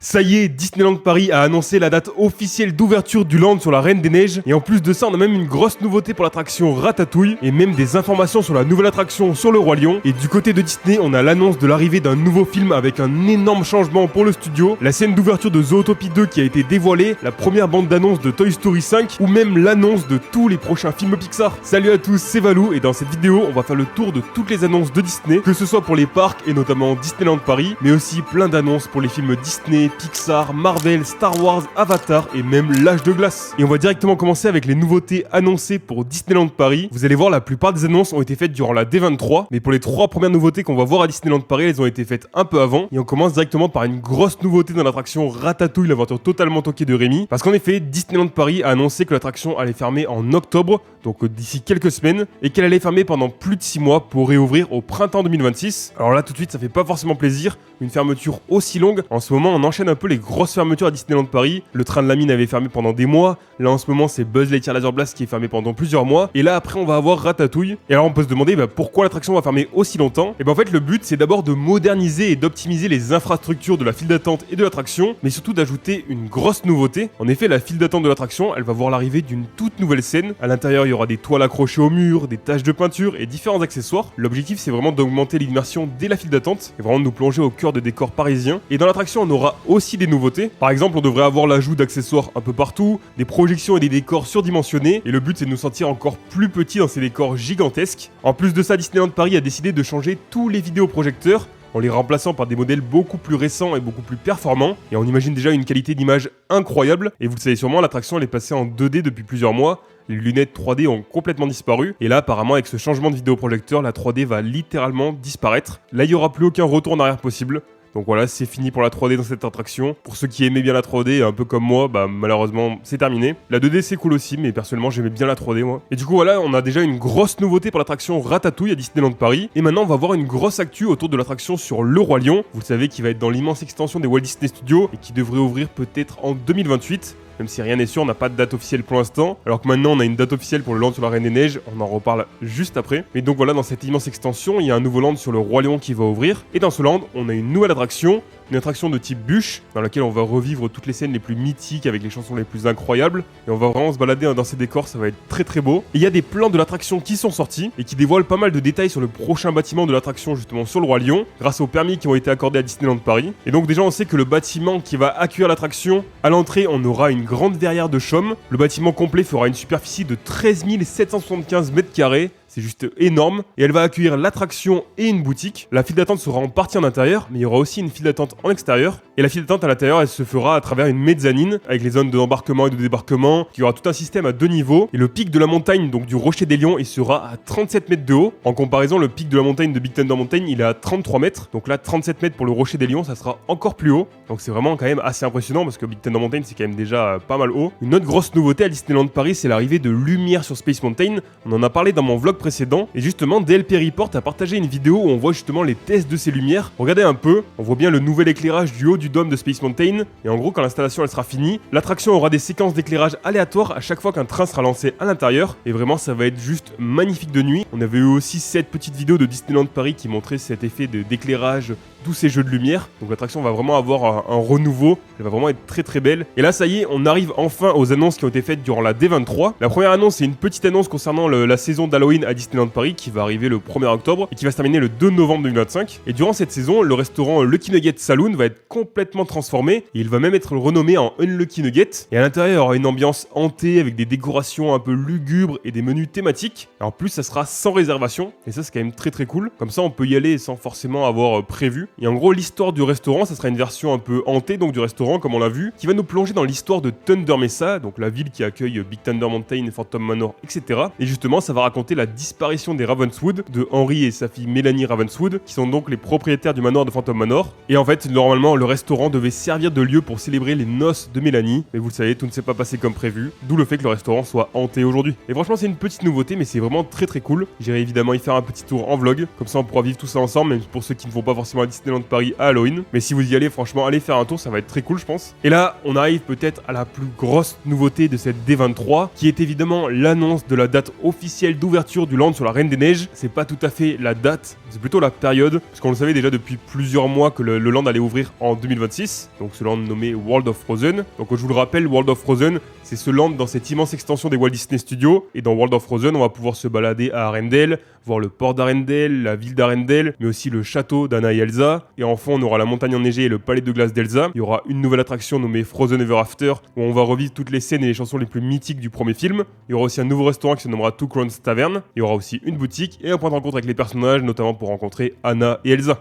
Ça y est, Disneyland Paris a annoncé la date officielle d'ouverture du land sur la Reine des Neiges. Et en plus de ça, on a même une grosse nouveauté pour l'attraction Ratatouille. Et même des informations sur la nouvelle attraction sur le Roi Lion. Et du côté de Disney, on a l'annonce de l'arrivée d'un nouveau film avec un énorme changement pour le studio. La scène d'ouverture de Zootopie 2 qui a été dévoilée. La première bande d'annonce de Toy Story 5. Ou même l'annonce de tous les prochains films Pixar. Salut à tous, c'est Valou. Et dans cette vidéo, on va faire le tour de toutes les annonces de Disney. Que ce soit pour les parcs et notamment Disneyland Paris. Mais aussi plein d'annonces pour les films Disney, Pixar, Marvel, Star Wars, Avatar et même l'âge de glace. Et on va directement commencer avec les nouveautés annoncées pour Disneyland Paris. Vous allez voir, la plupart des annonces ont été faites durant la D23, mais pour les 3 premières nouveautés qu'on va voir à Disneyland Paris, elles ont été faites un peu avant. Et on commence directement par une grosse nouveauté dans l'attraction Ratatouille, l'aventure totalement toquée de Rémi. Parce qu'en effet, Disneyland Paris a annoncé que l'attraction allait fermer en octobre, donc d'ici quelques semaines, et qu'elle allait fermer pendant plus de 6 mois pour réouvrir au printemps 2026. Alors là, tout de suite, ça fait pas forcément plaisir, une fermeture aussi longue. En ce moment, on enchaîne un peu les grosses fermetures à Disneyland Paris. Le train de la mine avait fermé pendant des mois. Là, en ce moment, c'est Buzz Lightyear Laser Blast qui est fermé pendant plusieurs mois. Et là, après, on va avoir Ratatouille. Et alors, on peut se demander pourquoi l'attraction va fermer aussi longtemps. Et en fait, le but, c'est d'abord de moderniser et d'optimiser les infrastructures de la file d'attente et de l'attraction, mais surtout d'ajouter une grosse nouveauté. En effet, la file d'attente de l'attraction, elle va voir l'arrivée d'une toute nouvelle scène. À l'intérieur, il y aura des toiles accrochées au mur, des taches de peinture et différents accessoires. L'objectif, c'est vraiment d'augmenter l'immersion dès la file d'attente et vraiment de nous plonger au cœur de décors parisiens. Et dans l'attraction, on aura aussi des nouveautés. Par exemple, on devrait avoir l'ajout d'accessoires un peu partout, des projections et des décors surdimensionnés. Et le but, c'est de nous sentir encore plus petits dans ces décors gigantesques. En plus de ça, Disneyland Paris a décidé de changer tous les vidéoprojecteurs en les remplaçant par des modèles beaucoup plus récents et beaucoup plus performants. Et on imagine déjà une qualité d'image incroyable. Et vous le savez sûrement, l'attraction elle est passée en 2D depuis plusieurs mois. Les lunettes 3D ont complètement disparu. Et là, apparemment, avec ce changement de vidéoprojecteur, la 3D va littéralement disparaître. Là, il n'y aura plus aucun retour en arrière possible. Donc voilà, c'est fini pour la 3D dans cette attraction. Pour ceux qui aimaient bien la 3D, un peu comme moi, malheureusement, c'est terminé. La 2D, c'est cool aussi, mais personnellement, j'aimais bien la 3D, moi. Et du coup, voilà, on a déjà une grosse nouveauté pour l'attraction Ratatouille à Disneyland Paris. Et maintenant, on va voir une grosse actu autour de l'attraction sur le Roi Lion. Vous le savez, qui va être dans l'immense extension des Walt Disney Studios et qui devrait ouvrir peut-être en 2028. Même si rien n'est sûr, on n'a pas de date officielle pour l'instant. Alors que maintenant, on a une date officielle pour le land sur la Reine des Neiges. On en reparle juste après. Mais donc voilà, dans cette immense extension, il y a un nouveau land sur le Roi Lion qui va ouvrir. Et dans ce land, on a une nouvelle attraction. Une attraction de type bûche, dans laquelle on va revivre toutes les scènes les plus mythiques avec les chansons les plus incroyables. Et on va vraiment se balader dans ces décors, ça va être très très beau. Et il y a des plans de l'attraction qui sont sortis et qui dévoilent pas mal de détails sur le prochain bâtiment de l'attraction justement sur le Roi Lion, grâce aux permis qui ont été accordés à Disneyland Paris. Et donc déjà on sait que le bâtiment qui va accueillir l'attraction, à l'entrée on aura une grande verrière de chaume. Le bâtiment complet fera une superficie de 13 775 mètres carrés. C'est juste énorme. Et elle va accueillir l'attraction et une boutique. La file d'attente sera en partie en intérieur, mais il y aura aussi une file d'attente en extérieur. Et la file d'attente à l'intérieur, elle se fera à travers une mezzanine, avec les zones d'embarquement et de débarquement, qui aura tout un système à 2 niveaux. Et le pic de la montagne, donc du Rocher des Lions, il sera à 37 mètres de haut. En comparaison, le pic de la montagne de Big Thunder Mountain, il est à 33 mètres. Donc là, 37 mètres pour le Rocher des Lions, ça sera encore plus haut. Donc c'est vraiment quand même assez impressionnant, parce que Big Thunder Mountain, c'est quand même déjà pas mal haut. Une autre grosse nouveauté à Disneyland Paris, c'est l'arrivée de lumière sur Space Mountain. On en a parlé dans mon vlog précédent. Et justement, DLP Report a partagé une vidéo où on voit justement les tests de ces lumières. Regardez un peu, on voit bien le nouvel éclairage du haut du dôme de Space Mountain. Et en gros, quand l'installation elle sera finie, l'attraction aura des séquences d'éclairage aléatoires à chaque fois qu'un train sera lancé à l'intérieur. Et vraiment, ça va être juste magnifique de nuit. On avait eu aussi cette petite vidéo de Disneyland Paris qui montrait cet effet d'éclairage, tous ces jeux de lumière. Donc l'attraction va vraiment avoir un renouveau. Elle va vraiment être très très belle. Et là, ça y est, on arrive enfin aux annonces qui ont été faites durant la D23. La première annonce, c'est une petite annonce concernant la saison d'Halloween à Disneyland Paris qui va arriver le 1er octobre et qui va se terminer le 2 novembre 2025. Et durant cette saison, le restaurant Lucky Nugget Saloon va être complètement transformé et il va même être renommé en Unlucky Nugget. Et à l'intérieur, il y aura une ambiance hantée avec des décorations un peu lugubres et des menus thématiques. Et en plus, ça sera sans réservation et ça, c'est quand même très très cool. Comme ça, on peut y aller sans forcément avoir prévu. Et en gros, l'histoire du restaurant, ça sera une version un peu hantée donc du restaurant comme on l'a vu, qui va nous plonger dans l'histoire de Thunder Mesa, donc la ville qui accueille Big Thunder Mountain, Phantom Manor, etc. Et justement, ça va raconter la disparition des Ravenswood, de Henry et sa fille Mélanie Ravenswood, qui sont donc les propriétaires du manoir de Phantom Manor. Et en fait, normalement, le restaurant devait servir de lieu pour célébrer les noces de Mélanie, mais vous le savez, tout ne s'est pas passé comme prévu, d'où le fait que le restaurant soit hanté aujourd'hui. Et franchement, c'est une petite nouveauté, mais c'est vraiment très très cool. J'irai évidemment y faire un petit tour en vlog, comme ça on pourra vivre tout ça ensemble, même pour ceux qui ne vont pas forcément à Disneyland Disneyland Paris à Halloween. Mais si vous y allez, franchement, allez faire un tour, ça va être très cool, je pense. Et là, on arrive peut-être à la plus grosse nouveauté de cette D23, qui est évidemment l'annonce de la date officielle d'ouverture du land sur la Reine des Neiges. C'est pas tout à fait la date, c'est plutôt la période, parce qu'on le savait déjà depuis plusieurs mois que le land allait ouvrir en 2026. Donc ce land nommé World of Frozen. Donc je vous le rappelle, World of Frozen, c'est ce land dans cette immense extension des Walt Disney Studios. Et dans World of Frozen, on va pouvoir se balader à Arendelle, voir le port d'Arendelle, la ville d'Arendelle, mais aussi le château d'Anna et Elsa. Et enfin, on aura la montagne enneigée et le palais de glace d'Elsa. Il y aura une nouvelle attraction nommée Frozen Ever After, où on va revivre toutes les scènes et les chansons les plus mythiques du premier film. Il y aura aussi un nouveau restaurant qui se nommera Two Crowns Tavern. Il y aura aussi une boutique et un point de rencontre avec les personnages, notamment pour rencontrer Anna et Elsa.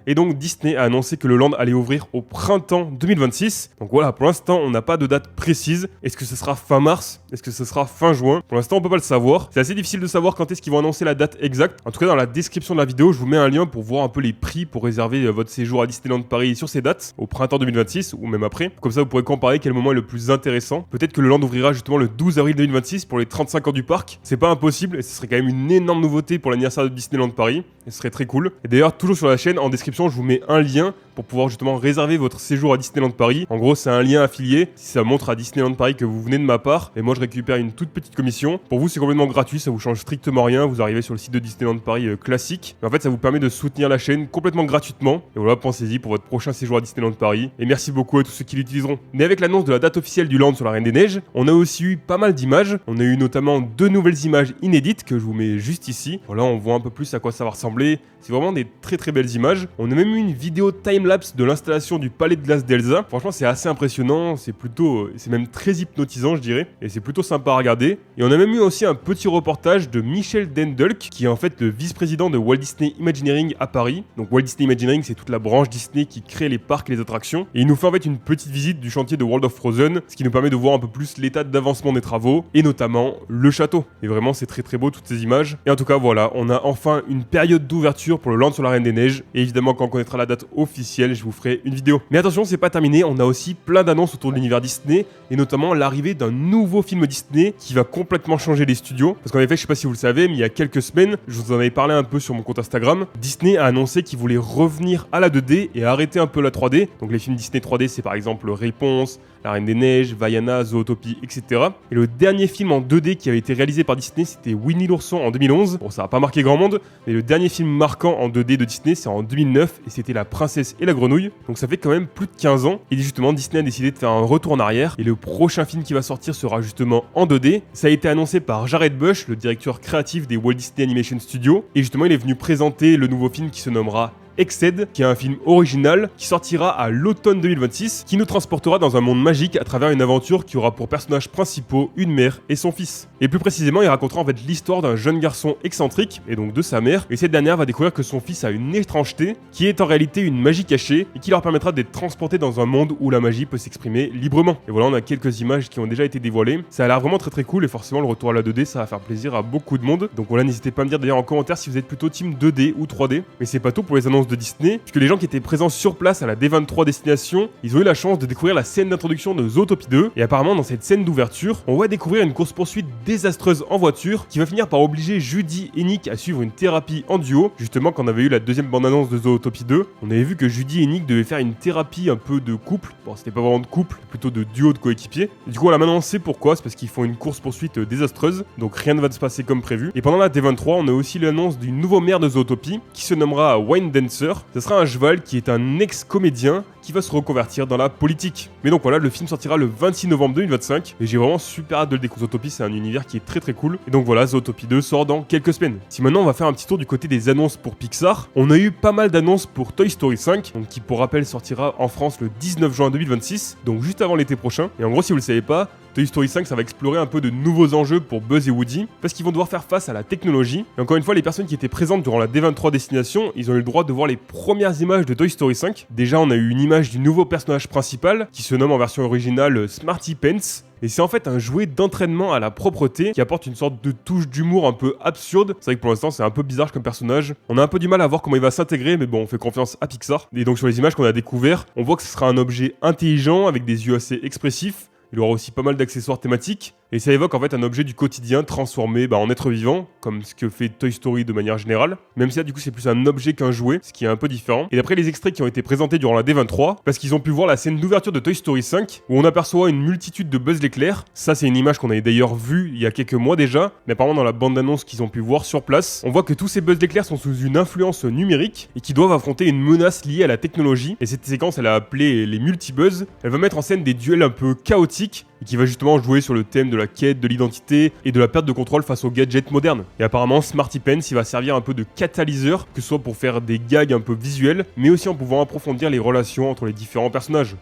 Et donc Disney a annoncé que le land allait ouvrir au printemps 2026. Donc voilà, pour l'instant, on n'a pas de date précise. Est-ce que ce sera fin mars? Est-ce que ce sera fin juin? Pour l'instant, on peut pas le savoir. C'est assez difficile de savoir quand est-ce qu'ils vont annoncer la date exacte. En tout cas, dans la description de la vidéo, je vous mets un lien pour voir un peu les prix pour réserver votre séjour à Disneyland Paris sur ces dates, au printemps 2026 ou même après. Comme ça, vous pourrez comparer quel moment est le plus intéressant. Peut-être que le land ouvrira justement le 12 avril 2026 pour les 35 ans du parc. C'est pas impossible et ce serait quand même une énorme nouveauté pour l'anniversaire de Disneyland Paris. Et ce serait très cool. Et d'ailleurs, toujours sur la chaîne, en description, je vous mets un lien pour pouvoir justement réserver votre séjour à Disneyland Paris. En gros, c'est un lien affilié. Si ça montre à Disneyland Paris que vous venez de ma part, et moi je récupère une toute petite commission. Pour vous, c'est complètement gratuit, ça vous change strictement rien. Vous arrivez sur le site de Disneyland Paris classique. Mais en fait, ça vous permet de soutenir la chaîne complètement gratuitement. Et voilà, pensez-y pour votre prochain séjour à Disneyland Paris. Et merci beaucoup à tous ceux qui l'utiliseront. Mais avec l'annonce de la date officielle du land sur la Reine des Neiges, on a aussi eu pas mal d'images. On a eu notamment 2 nouvelles images inédites que je vous mets juste ici. Voilà, on voit un peu plus à quoi ça va ressembler. C'est vraiment des très belles images. On a même eu une vidéo time-lapse de l'installation du palais de glace d'Elsa. Franchement, c'est assez impressionnant. C'est même très hypnotisant, je dirais. Et c'est plutôt sympa à regarder. Et on a même eu aussi un petit reportage de Michel Dendulk, qui est en fait le vice-président de Walt Disney Imagineering à Paris. Donc Walt Disney Imagineering, c'est toute la branche Disney qui crée les parcs et les attractions. Et il nous fait en fait une petite visite du chantier de World of Frozen, ce qui nous permet de voir un peu plus l'état d'avancement des travaux, et notamment le château. Et vraiment, c'est très beau toutes ces images. Et en tout cas, voilà, on a enfin une période d'ouverture pour le land sur la Reine des Neiges. Et évidemment, quand on connaîtra la date officielle, je vous ferai une vidéo. Mais attention, c'est pas terminé, on a aussi plein d'annonces autour de l'univers Disney, et notamment l'arrivée d'un nouveau film Disney qui va complètement changer les studios. Parce qu'en effet, je sais pas si vous le savez, mais il y a quelques semaines, je vous en avais parlé un peu sur mon compte Instagram, Disney a annoncé qu'il voulait revenir à la 2D et arrêter un peu la 3D. Donc les films Disney 3D, c'est par exemple Réponse, La Reine des Neiges, Vaiana, Zootopie, etc. Et le dernier film en 2D qui avait été réalisé par Disney, c'était Winnie l'ourson en 2011. Bon, ça a pas marqué grand monde, mais le dernier film marquant en 2D de Disney, c'est en 2009, et c'était La Princesse et la Grenouille. Donc ça fait quand même plus de 15 ans. Et justement, Disney a décidé de faire un retour en arrière, et le prochain film qui va sortir sera justement en 2D. Ça a été annoncé par Jared Bush, le directeur créatif des Walt Disney Animation Studios, et justement, il est venu présenter le nouveau film qui se nommera Exced, qui est un film original qui sortira à l'automne 2026, qui nous transportera dans un monde magique à travers une aventure qui aura pour personnages principaux une mère et son fils. Et plus précisément, il racontera en fait l'histoire d'un jeune garçon excentrique, et donc de sa mère, et cette dernière va découvrir que son fils a une étrangeté, qui est en réalité une magie cachée, et qui leur permettra d'être transportés dans un monde où la magie peut s'exprimer librement. Et voilà, on a quelques images qui ont déjà été dévoilées. Ça a l'air vraiment très cool, et forcément le retour à la 2D, ça va faire plaisir à beaucoup de monde. Donc voilà, n'hésitez pas à me dire d'ailleurs en commentaire si vous êtes plutôt team 2D ou 3D. Mais c'est pas tout pour les annonces de Disney, puisque les gens qui étaient présents sur place à la D23 Destination, ils ont eu la chance de découvrir la scène d'introduction de Zootopie 2, et apparemment dans cette scène d'ouverture, on va découvrir une course-poursuite désastreuse en voiture, qui va finir par obliger Judy et Nick à suivre une thérapie en duo. Justement, quand on avait eu la deuxième bande-annonce de Zootopie 2, on avait vu que Judy et Nick devaient faire une thérapie un peu de couple. Bon, c'était pas vraiment de couple, plutôt de duo de coéquipiers. Et du coup, là maintenant on sait pourquoi, c'est parce qu'ils font une course-poursuite désastreuse, donc rien ne va se passer comme prévu. Et pendant la D23, on a aussi l'annonce du nouveau maire de Zootopie, qui se nommera Wayne Dancer. Ce sera un cheval qui est un ex-comédien qui va se reconvertir dans la politique. Mais donc voilà, le film sortira le 26 novembre 2025, et j'ai vraiment super hâte de le découvrir. Zootopie, c'est un univers qui est très cool. Et donc voilà, Zootopie 2 sort dans quelques semaines. Si maintenant on va faire un petit tour du côté des annonces pour Pixar, on a eu pas mal d'annonces pour Toy Story 5, donc qui pour rappel sortira en France le 19 juin 2026, donc juste avant l'été prochain. Et en gros, si vous le savez pas, Toy Story 5, ça va explorer un peu de nouveaux enjeux pour Buzz et Woody, parce qu'ils vont devoir faire face à la technologie. Et encore une fois, les personnes qui étaient présentes durant la D23 Destination, ils ont eu le droit de voir les premières images de Toy Story 5. Déjà, on a eu une image du nouveau personnage principal, qui se nomme en version originale Smarty Pants. Et c'est en fait un jouet d'entraînement à la propreté qui apporte une sorte de touche d'humour un peu absurde. C'est vrai que pour l'instant c'est un peu bizarre comme personnage. On a un peu du mal à voir comment il va s'intégrer, mais bon, on fait confiance à Pixar. Et donc sur les images qu'on a découvert, on voit que ce sera un objet intelligent avec des yeux assez expressifs. Il aura aussi pas mal d'accessoires thématiques. et ça évoque en fait un objet du quotidien transformé en être vivant, comme ce que fait Toy Story de manière générale, même si là du coup c'est plus un objet qu'un jouet, ce qui est un peu différent. Et d'après les extraits qui ont été présentés durant la D23, parce qu'ils ont pu voir la scène d'ouverture de Toy Story 5, où on aperçoit une multitude de Buzz l'éclair. Ça c'est une image qu'on avait d'ailleurs vue il y a quelques mois déjà, mais apparemment dans la bande-annonce qu'ils ont pu voir sur place, on voit que tous ces Buzz l'éclair sont sous une influence numérique et qui doivent affronter une menace liée à la technologie. Et cette séquence, elle a appelé les multi-buzz. Elle va mettre en scène des duels un peu chaotiques et qui va justement jouer sur le thème de la quête, de l'identité et de la perte de contrôle face aux gadgets modernes. Et apparemment, Smarty Pants, il va servir un peu de catalyseur, que ce soit pour faire des gags un peu visuels, mais aussi en pouvant approfondir les relations entre les différents personnages.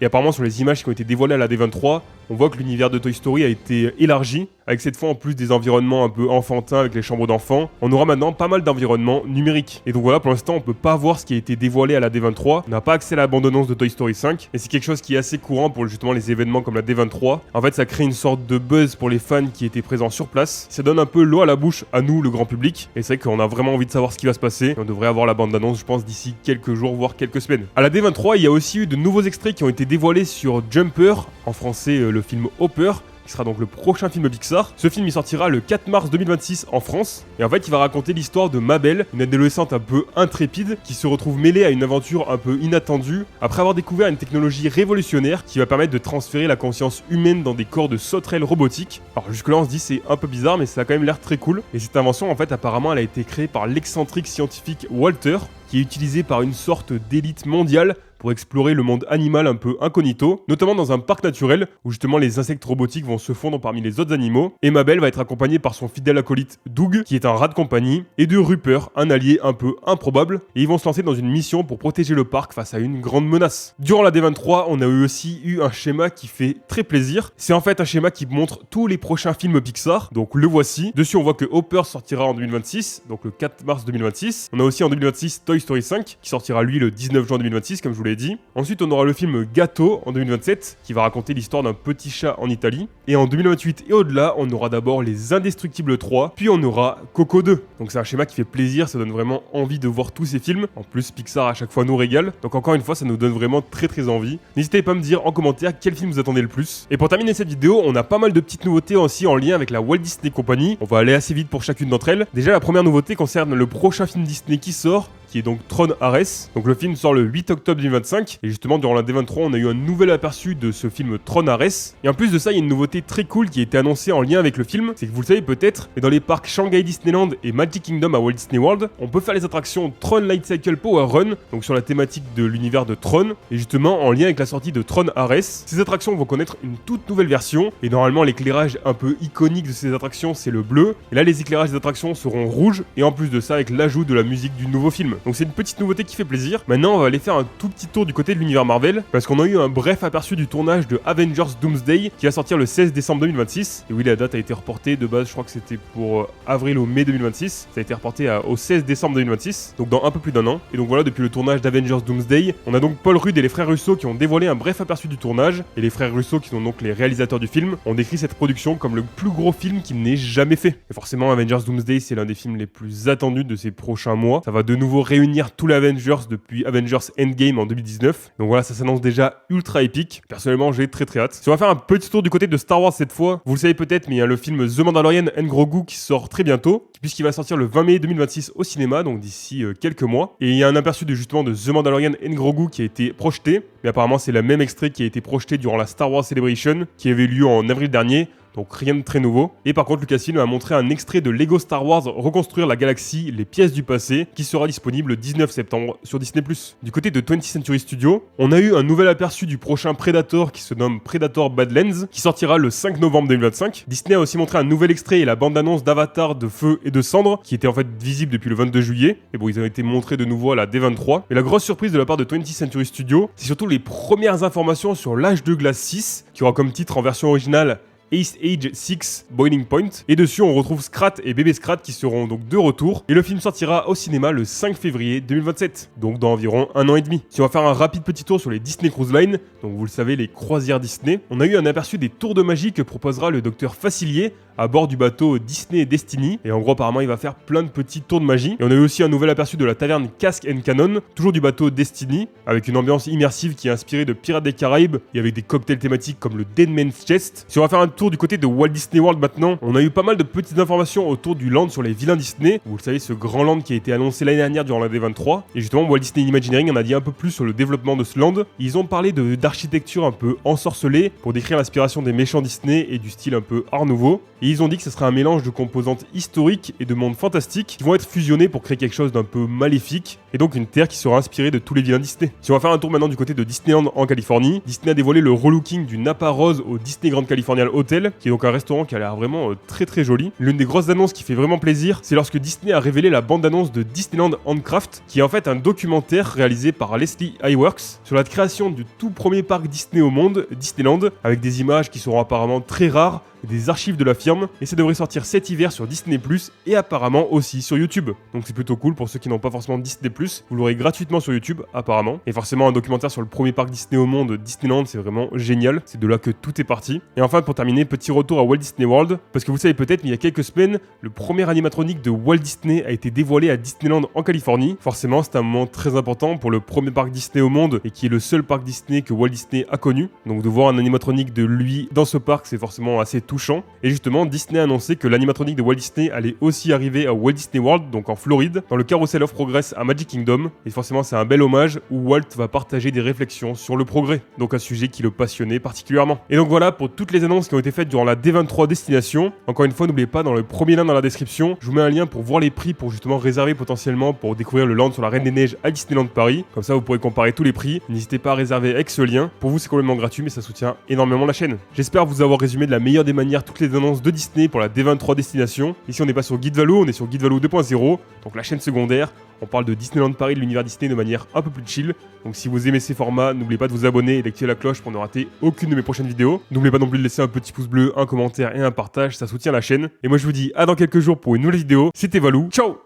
Et apparemment, sur les images qui ont été dévoilées à la D23, on voit que l'univers de Toy Story a été élargi, avec cette fois en plus des environnements un peu enfantins avec les chambres d'enfants, on aura maintenant pas mal d'environnements numériques. Et donc voilà, pour l'instant on peut pas voir ce qui a été dévoilé à la D23, on n'a pas accès à la bande-annonce de Toy Story 5, et c'est quelque chose qui est assez courant pour justement les événements comme la D23. En fait ça crée une sorte de buzz pour les fans qui étaient présents sur place, ça donne un peu l'eau à la bouche à nous, le grand public, et c'est vrai qu'on a vraiment envie de savoir ce qui va se passer, et on devrait avoir la bande-annonce je pense d'ici quelques jours voire quelques semaines. À la D23 il y a aussi eu de nouveaux extraits qui ont été dévoilés sur Jumper, en français le film Hopper, qui sera donc le prochain film Pixar. Ce film il sortira le 4 mars 2026 en France, et en fait il va raconter l'histoire de Mabel, une adolescente un peu intrépide qui se retrouve mêlée à une aventure un peu inattendue après avoir découvert une technologie révolutionnaire qui va permettre de transférer la conscience humaine dans des corps de sauterelles robotiques. Alors jusque là on se dit c'est un peu bizarre mais ça a quand même l'air très cool, et cette invention en fait apparemment elle a été créée par l'excentrique scientifique Walter, qui est utilisé par une sorte d'élite mondiale pour explorer le monde animal un peu incognito, notamment dans un parc naturel où justement les insectes robotiques vont se fondre parmi les autres animaux. Et Mabel va être accompagnée par son fidèle acolyte Doug, qui est un rat de compagnie, et de Rupert, un allié un peu improbable, et ils vont se lancer dans une mission pour protéger le parc face à une grande menace. Durant la D23, on a aussi eu un schéma qui fait très plaisir. C'est en fait un schéma qui montre tous les prochains films Pixar, donc le voici. Dessus on voit que Hopper sortira en 2026, donc le 4 mars 2026. On a aussi en 2026 Toy Story 5, qui sortira lui le 19 juin 2026, comme je vous l'ai dit. Ensuite, on aura le film Gâteau en 2027, qui va raconter l'histoire d'un petit chat en Italie. Et en 2028 et au-delà, on aura d'abord Les Indestructibles 3, puis on aura Coco 2. Donc c'est un schéma qui fait plaisir, ça donne vraiment envie de voir tous ces films. En plus, Pixar à chaque fois nous régale. Donc encore une fois, ça nous donne vraiment très envie. N'hésitez pas à me dire en commentaire quel film vous attendez le plus. Et pour terminer cette vidéo, on a pas mal de petites nouveautés aussi en lien avec la Walt Disney Company. On va aller assez vite pour chacune d'entre elles. Déjà, la première nouveauté concerne le prochain film Disney qui sort, qui est donc Tron Ares. Donc le film sort le 8 octobre 2025, et justement durant la D23 on a eu un nouvel aperçu de ce film Tron Ares. Et en plus de ça, il y a une nouveauté très cool qui a été annoncée en lien avec le film, c'est que vous le savez peut-être, mais dans les parcs Shanghai Disneyland et Magic Kingdom à Walt Disney World, on peut faire les attractions Tron Light Cycle Power Run, donc sur la thématique de l'univers de Tron, et justement en lien avec la sortie de Tron Ares. Ces attractions vont connaître une toute nouvelle version, et normalement l'éclairage un peu iconique de ces attractions c'est le bleu, et là les éclairages des attractions seront rouges, et en plus de ça avec l'ajout de la musique du nouveau film. Donc c'est une petite nouveauté qui fait plaisir. Maintenant on va aller faire un tout petit tour du côté de l'univers Marvel, parce qu'on a eu un bref aperçu du tournage de Avengers Doomsday qui va sortir le 16 décembre 2026. Et oui, la date a été reportée, de base je crois que c'était pour avril ou mai 2026, ça a été reporté au 16 décembre 2026, donc dans un peu plus d'un an. Et donc voilà, depuis le tournage d'Avengers Doomsday, on a donc Paul Rudd et les frères Russo qui ont dévoilé un bref aperçu du tournage, et les frères Russo, qui sont donc les réalisateurs du film, ont décrit cette production comme le plus gros film qu'ils n'aient jamais fait. Et forcément Avengers Doomsday c'est l'un des films les plus attendus de ces prochains mois, ça va de nouveau réunir tous les Avengers depuis Avengers Endgame en 2019. Donc voilà, ça s'annonce déjà ultra épique. Personnellement, j'ai très hâte. Si on va faire un petit tour du côté de Star Wars cette fois, vous le savez peut-être, mais il y a le film The Mandalorian and Grogu qui sort très bientôt, puisqu'il va sortir le 20 mai 2026 au cinéma, donc d'ici quelques mois. Et il y a un aperçu justement de The Mandalorian and Grogu qui a été projeté, mais apparemment c'est le même extrait qui a été projeté durant la Star Wars Celebration, qui avait lieu en avril dernier. Donc rien de très nouveau. Et par contre, Lucasfilm a montré un extrait de Lego Star Wars Reconstruire la galaxie, les pièces du passé, qui sera disponible le 19 septembre sur Disney+. Du côté de 20th Century Studios, on a eu un nouvel aperçu du prochain Predator qui se nomme Predator Badlands, qui sortira le 5 novembre 2025. Disney a aussi montré un nouvel extrait et la bande-annonce d'Avatar de Feu et de Cendre, qui était en fait visible depuis le 22 juillet. Et bon, ils ont été montrés de nouveau à la D23. Et la grosse surprise de la part de 20th Century Studios, c'est surtout les premières informations sur l'âge de glace 6, qui aura comme titre en version originale Ice Age 6 Boiling Point, et dessus on retrouve Scrat et Bébé Scrat qui seront donc de retour, et le film sortira au cinéma le 5 février 2027, donc dans environ un an et demi. Si on va faire un rapide petit tour sur les Disney Cruise Line, donc vous le savez les croisières Disney, on a eu un aperçu des tours de magie que proposera le docteur Facilier à bord du bateau Disney Destiny. Et en gros, apparemment, il va faire plein de petits tours de magie. Et on a eu aussi un nouvel aperçu de la taverne Cask and Cannon, toujours du bateau Destiny, avec une ambiance immersive qui est inspirée de Pirates des Caraïbes et avec des cocktails thématiques comme le Dead Man's Chest. Si on va faire un tour du côté de Walt Disney World maintenant, on a eu pas mal de petites informations autour du land sur les vilains Disney. Vous le savez, ce grand land qui a été annoncé l'année dernière durant la D23. Et justement, Walt Disney Imagineering en a dit un peu plus sur le développement de ce land. Ils ont parlé d'architecture un peu ensorcelée pour décrire l'inspiration des méchants Disney et du style un peu art nouveau. Et ils ont dit que ce serait un mélange de composantes historiques et de mondes fantastiques qui vont être fusionnés pour créer quelque chose d'un peu maléfique, et donc une terre qui sera inspirée de tous les vilains Disney. Si on va faire un tour maintenant du côté de Disneyland en Californie, Disney a dévoilé le relooking du Napa Rose au Disney Grand Californian Hotel, qui est donc un restaurant qui a l'air vraiment très très joli. L'une des grosses annonces qui fait vraiment plaisir, c'est lorsque Disney a révélé la bande-annonce de Disneyland Handcraft, qui est en fait un documentaire réalisé par Leslie Iwerks sur la création du tout premier parc Disney au monde, Disneyland, avec des images qui seront apparemment très rares, des archives de la firme, et ça devrait sortir cet hiver sur Disney+, et apparemment aussi sur YouTube. Donc c'est plutôt cool pour ceux qui n'ont pas forcément Disney+, vous l'aurez gratuitement sur YouTube, apparemment. Et forcément un documentaire sur le premier parc Disney au monde, Disneyland, c'est vraiment génial, c'est de là que tout est parti. Et enfin, pour terminer, petit retour à Walt Disney World, parce que vous savez peut-être, mais il y a quelques semaines, le premier animatronique de Walt Disney a été dévoilé à Disneyland en Californie. Forcément, c'est un moment très important pour le premier parc Disney au monde, et qui est le seul parc Disney que Walt Disney a connu. Donc de voir un animatronique de lui dans ce parc, c'est forcément assez touchant. Et justement, Disney a annoncé que l'animatronique de Walt Disney allait aussi arriver à Walt Disney World, donc en Floride, dans le Carousel of Progress à Magic Kingdom. Et forcément, c'est un bel hommage où Walt va partager des réflexions sur le progrès, donc un sujet qui le passionnait particulièrement. Et donc voilà pour toutes les annonces qui ont été faites durant la D23 destination. Encore une fois, n'oubliez pas, dans le premier lien dans la description, je vous mets un lien pour voir les prix pour justement réserver potentiellement pour découvrir le land sur la Reine des Neiges à Disneyland Paris. Comme ça, vous pourrez comparer tous les prix. N'hésitez pas à réserver avec ce lien. Pour vous, c'est complètement gratuit, mais ça soutient énormément la chaîne. J'espère vous avoir résumé de la meilleure des manières toutes les annonces de Disney pour la D23 destination. Ici, on n'est pas sur Guide Valo, on est sur Guide Valo 2.0, donc la chaîne secondaire. On parle de Disneyland Paris, de l'univers Disney de manière un peu plus chill. Donc si vous aimez ces formats, n'oubliez pas de vous abonner et d'activer la cloche pour ne rater aucune de mes prochaines vidéos. N'oubliez pas non plus de laisser un petit pouce bleu, un commentaire et un partage, ça soutient la chaîne. Et moi je vous dis à dans quelques jours pour une nouvelle vidéo. C'était Valou, ciao!